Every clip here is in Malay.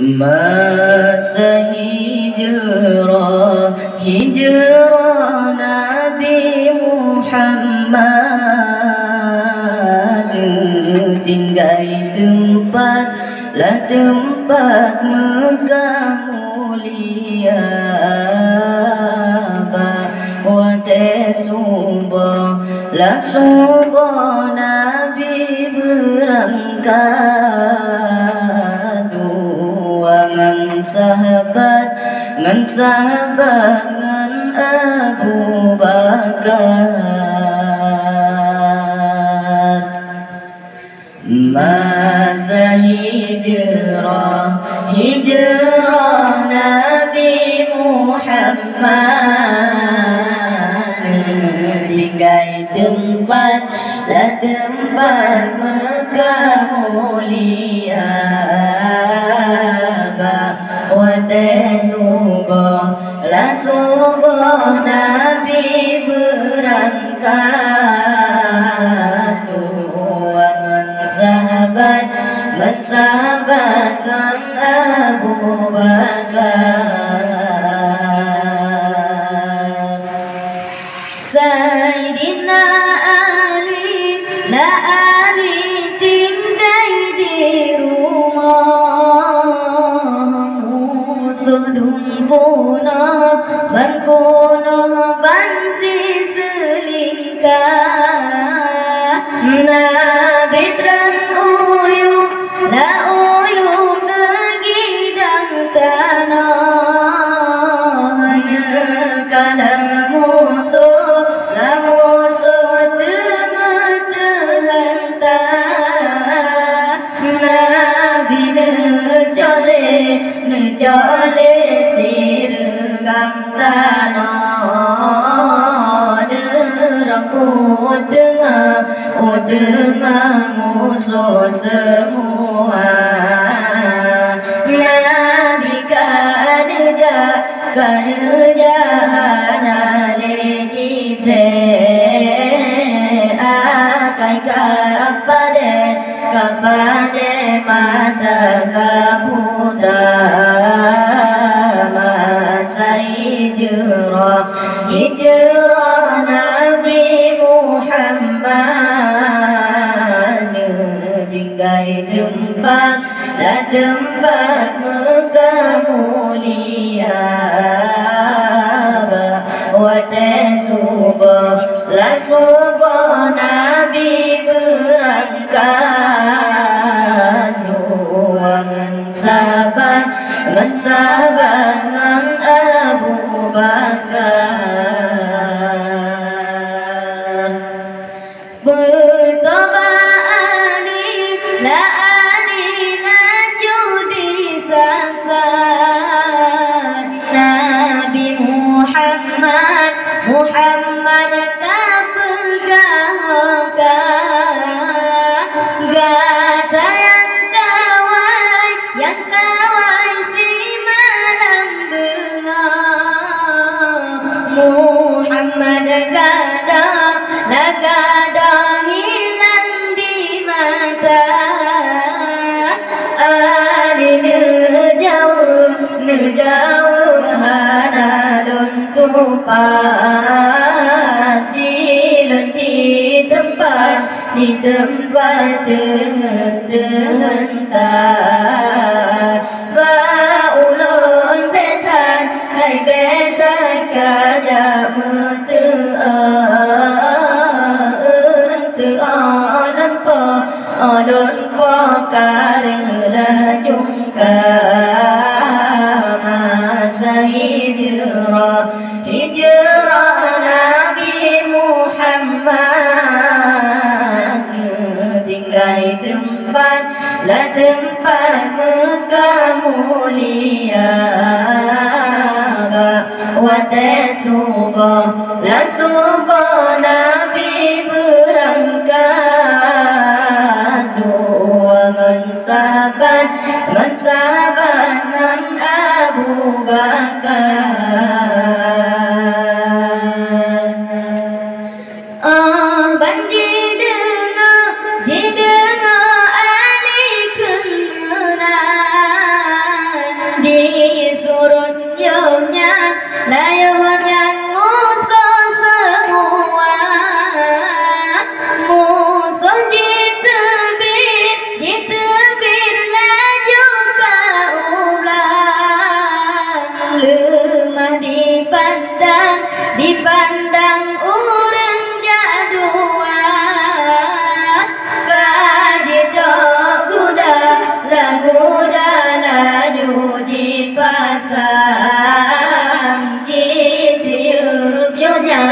Masa hijrah Nabi Muhammad, tinggal tempat tempat Mekah mulia, bahwa subah Nabi berangkat ngan sahabat ngan Abu Bakar. Masa hijrah Nabi Muhammad, tinggal tempat Mekah mulia, subah Nabi berangkat ngan sahabat ngan Abu Bakar. Sayyidina Ali tinggal di rumah, musuh dumpuna ban si selingkah. Nabi terang uyup negidang tanah, kalang musuh tengah terhentak. Nabi nejale sirgam tanah, derang tengah musuh semua. Nabi kan jahan lecite akai kapade mata kabuta. Masa hijrah Nabi Muhammad, tinggal tempat Mekah mulia, subah Nabi berangkat ngan sahabat ngan Abu Bakar. Bertoba Ali najudi sangsar Nabi Muhammad gata yang kawai si malam bengar. Muhammad gada hilang di mata. Ali nejauh hana luntupan di tempat terhentak. Ulun betan kajak alun po karela jungkar. Masa hijrah Nabi Muhammad, tinggal tempat Mekah mulia, subah Nabi berangkat ngan sahabat ngan Abu Bakar. Bandi dengar Ali kena layunya musuh semua, musuh ditebir laju ke ulang, lemah dipandang urang jadua, kaji cok kuda laju di pasang tiup yonya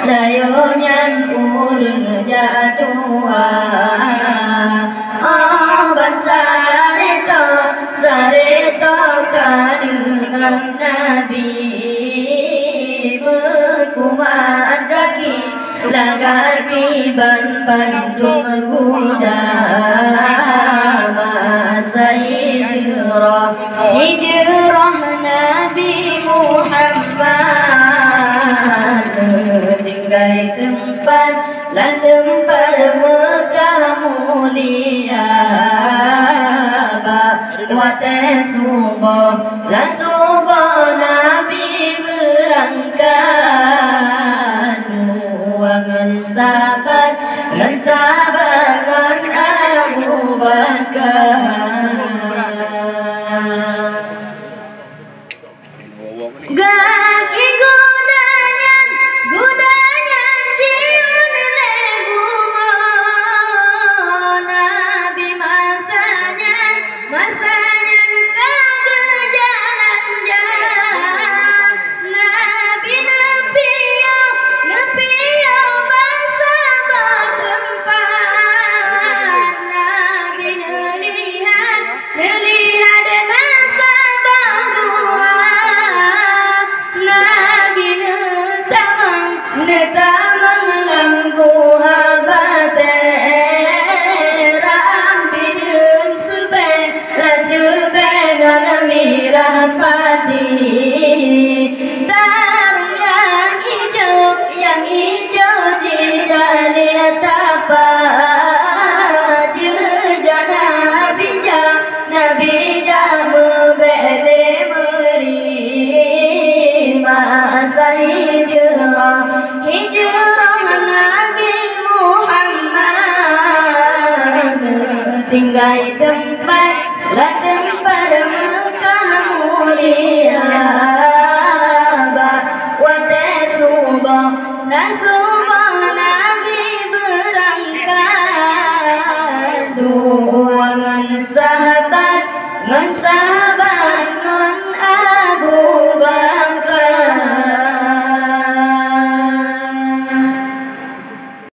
layonya urang jadua, bangsa sareto kadengan Nabi berkumat kaki lagaki Bandung kuda, masa hijrah Nabi Muhammad, tinggal tempat Mekah mulia, la subuh Nabi berangkat, nuangan sahabat ngan Abu Bakar. Gaki gudanya diun lebumo, Nabi masanya kagak jalan-jalan, Nabi nepiyo basa tempat, Nabi nelihat nasabah gua, Nabi netamang langku habate, rambideun subegan mirah pati, tarung yang hijau jijali tapat, jejak Nabi membele meri, masa hijrah Nabi Muhammad, tinggal tempat Mekah mulia, la subuh Nabi berangkat, nuangan sahabat